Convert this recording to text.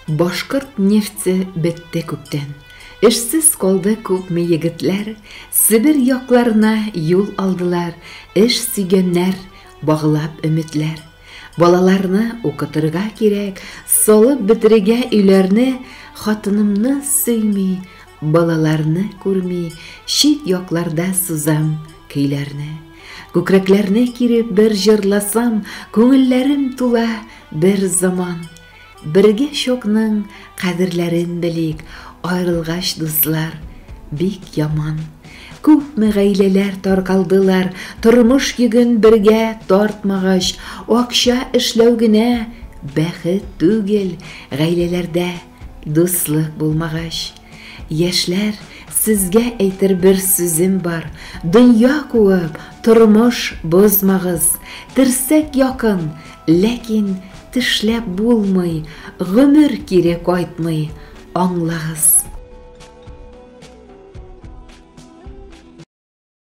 Башкорт нефте бетте күптән. Эшсез калды күпме егетләр, Себер якларына юл алдылар, эш сөйгәннәр, баглап өметләр. Балаларны укытырга кирәк, салып бетерергә өйләрне, хатынымны сөйми, балаларны күрми, чит якларда сузам көйләрне. Күкрәкләрне киреп бер җырласам, күңелләрем тула бер заман. Бергә чокның кадерләрен белик, аерылгач дуслар бик яман. Күпме гаиләләр таркалдылар, тормыш йөген бергә тартмагач, акча эшләү генә бәхет түгел, гаиләләрдә дуслык булмагач. Яшьләр, сезгә әйтер бер сүзем бар, дөнья куып, тормыш бозмагыз, терсәк якын, ләкин тешләп булмый, гомер кире кайтмый, аңлагыз.